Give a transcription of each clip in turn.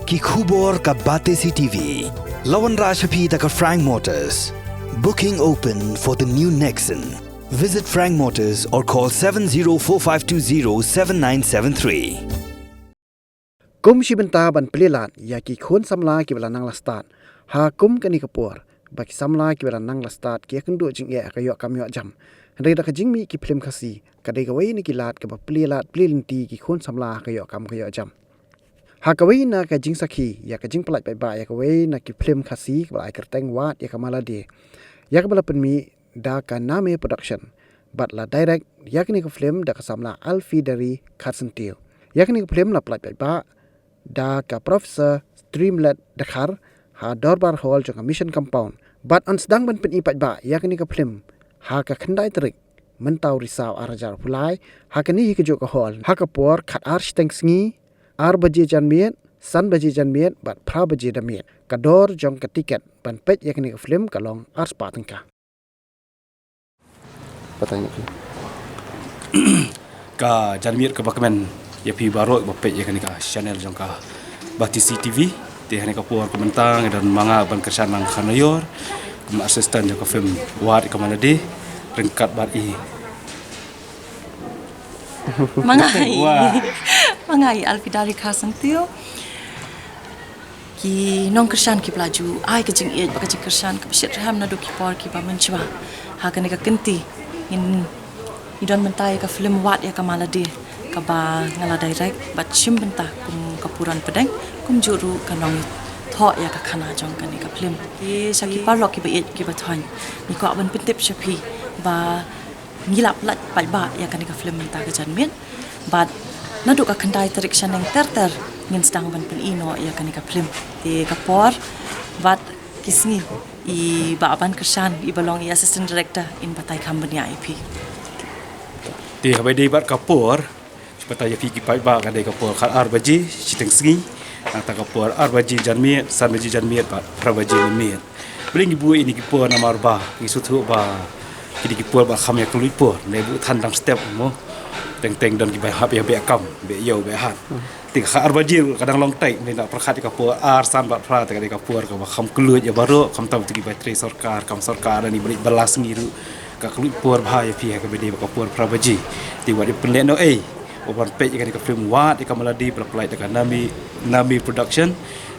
Ki khubor ka Bate CTV. Lawan Rashaphi taka Frank Motors. Booking open for the new Nexon. Visit Frank Motors or call 7045207973. Kum shibenta ban pelilat ya ki khon samla ki bala nang lastat. Ha kum kani kapur. Baki samla ki bala nang lastat ki akan du jing ya kayo kamyo jam. Hendai dak jing mi ki film khasi. Kadai gawai ni ki lat ka ba pelilat pelinti ki khon samla kayo jam. Ha kawai na ka jing sakhi ya ka jing pelat ba ya kawai na ki film khasi ba ai kerteng wat ya kamala de. Ya ka bala penmi da ka name production. Bat la direct ya kini ka film da ka samla Alfi dari Katsentil. Ya kini ka film la pelat ba da ka Professor Streamlet Dakhar ha Dorbar Hall jong Mission Compound. Bat on sedang ban pen ipat ba ya kini ka film ha ka khandai terik mentau risau arajar pulai ha kini hi ka jo ka hall ha ka por khat architect sngi ar baje jan miet san baje jan miet bat phra baje da miet ka dor jong ka tiket ban pet ya kini ka film ka long ars patangka patanya ka jan miet ka bakmen ya pi baro ba pet ya kini ka channel jong ka Bate CTV ti hani ka por komentang dan manga ban kersan nang khanayor kum asisten jong ka film wat ka malade ringkat bar i Mangai Alfi dari Katsentil ki nong kersan ki pelaju ai ke jing ej baka jing kersan ke besit ram na do ki por ki ba menchwa ha ka ne ka kenti in idon mentai ka film wat ya ka malade ka ba ngala direct bat chim benta kum kapuran pedeng kum juru ka nong tho ya ka khana jong ka ne ka film ki saki parlok ki ba ej ki ba thon ni ko ban pentip shapi ba ngilap lat ba ya ka ne ka film benta ka jan met bat naduk ka khandai tarik shaneng ter ngin sedang ban pen ino ya kan ka film ti kapor bat kisni I ba ban kersan I balong I assistant director in batai company IP ti habai dei bat kapor batai fi ki pai ba ka dei kapor khat ar baji chiteng sngi ta kapor ar baji janmi san baji janmi ba pra baji mi bring ibu ini ki por na marba ki suthu ba ki ki por ba kham ya klui por ne bu than dang step mo teng dan ki bai hab ya be kam be yo be hat ti kha arbajil kadang long tai ni nak perkhat ka pu ar san bat pra ta ka pu ka kham kluj ya baro kham tam ti bai tre sarkar kam sarkar ni beri belas ngiru ka kluj pu bha ya pi ka be de ka pu pra baji ti wa di penlen no oban pe ka film wat ka maladi berplay ka nami production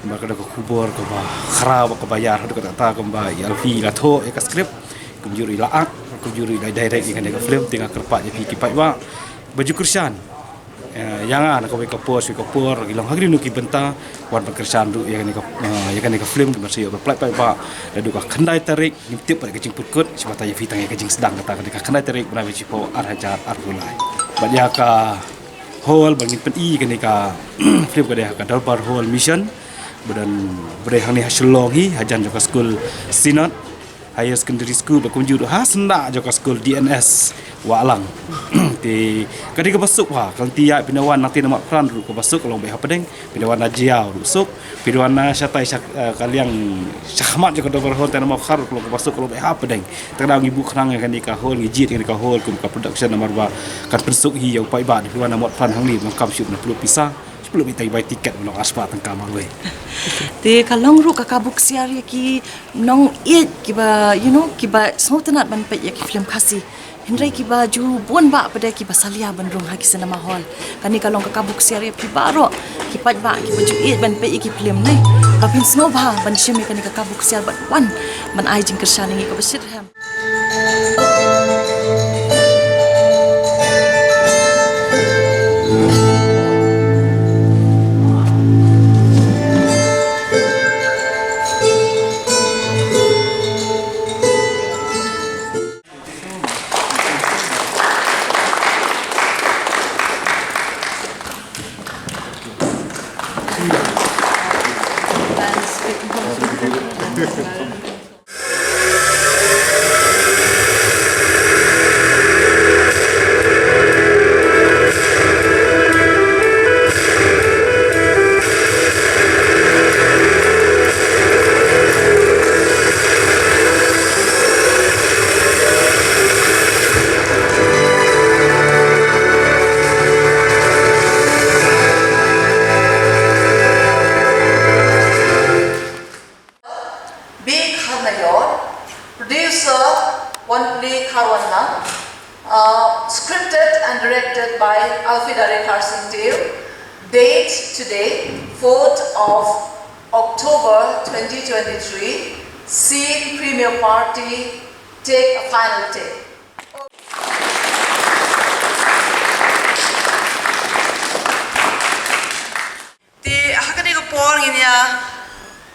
ba ka kubur ka ba khra ka bayar ka ta ka ba alfi la tho ka script kum juri la ak kum juri direct ka film tinggal kerpat ya pi ki pai wa baju kersan yang anak kau kapur gilang hagri nuki benta wan kersan du ya kan ka film masih berplay ba dan ka khandai tarik nimtip pada kecing purkut sebata ya fitang ya kecing sedang kata ka khandai tarik berawi cipo ar hajar ar bulai banyak ka hall bangin pen I kan ka film ka Dorbar Hall Mission badan berehang ni haslong hi hajan joka school Sinat Higher Secondary School berkunjung ha senda joka school DNS Walang ti kadi ka basuk ha kang tiya pinawan nanti nama pran ru ka basuk long be ha pedeng pinawan ajiau rusuk pinawan syatai kaliang syahmat joka Dorbar Hall nama khar ka basuk long be ha pedeng tadang ibu khnang kan ka hol ngijit kan ka hol kum ka production nomor ba kan pensuk hi au pai ba di pinawan nama pran hang ni mangkam syuk na perlu pisah belum minta buy tiket belum aspat tengkam we te kalong ru ka kabuk siar ya ki nong it ki ba ki ba sautanat ban pe ya ki film khasi Hendrai ki ba ju bon ba pada ki ba salia bandung ha ki cinema hall kani kalong ka kabuk siar ya ki baro ki pat ba ki ba ju it ban pe ki film nei ba pin snow ba ban shemi kani ka kabuk siar ban wan ban ai jing kersan ngi ka besit ham Sana, scripted and directed by Alfidari Karsingdale. Date today, 4th of October 2023. Scene premiere party. Take a final take.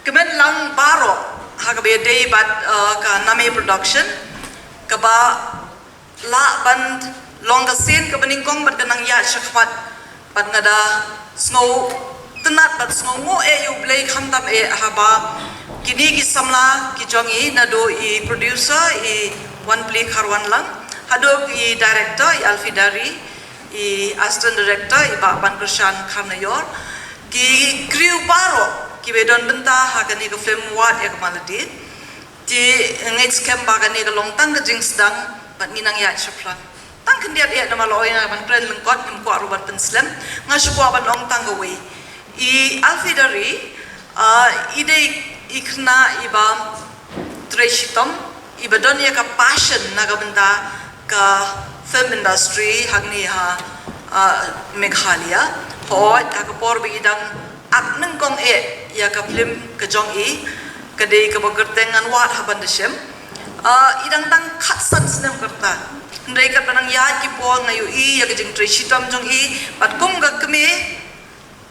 Kemen lang baro hagabe day bat ka name production kaba la band longa scene ka baningkong bat kanang ya shakmat bat ngada snow tenat bat snow mo you play khamtam haba kini ki samla ki jongi nado I producer one play kharwan lang hado I director Alfidari assistant director ba ban Krishan Kharnayor ki crew baro ki bedon benta hakani ka film wat ek maladi ti ngait scam bagani ka longtang ka jing sedang bat nginang ya chaplan tang kendiat ya nama loy na ban pren lengkot im ko arubat penslam ngasukwa ban longtang ka we Alfidari ide ikna iba treshitom ibadon ya ka passion na ka benta ka film industry hagni ha Meghalaya hoi ka por bidang ak nengkong ya ka film ka jong ka dei ka bagertengan wat haban desem idang tang khatsan snem kerta ndai ka panang ya ki po ngayu ya ka jing treshitom jong pat kum ga keme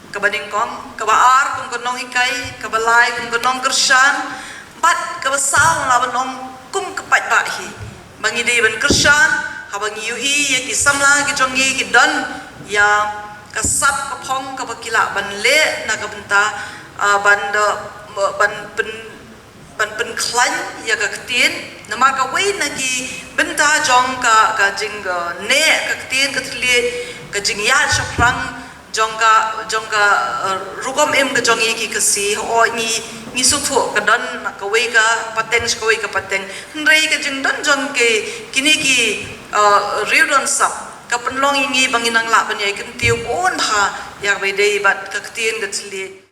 ka badingkong ka baar kum ka nong ikai ka balai kum ka nong kershan pat ka basal la banong kum ka pat ba hi bangi dei ban kershan habangi yu ya ki samla ki jong ki don ya kasap kapong kapakila ban le na kabenta ban klan ya ka ktin nama ka wei na ki benta jong ka jing ne ka ktin ka tli ka jing ya shaprang jong ka rugom em ka jong ki kasi o ni su thu ka don ka wei ka pateng ka wei ka pateng ndrei ka jing don jong ke kini ki riudon sap kapenlong ingi banginang la panyai kentiu on ha yak bedei bat kaktin gatli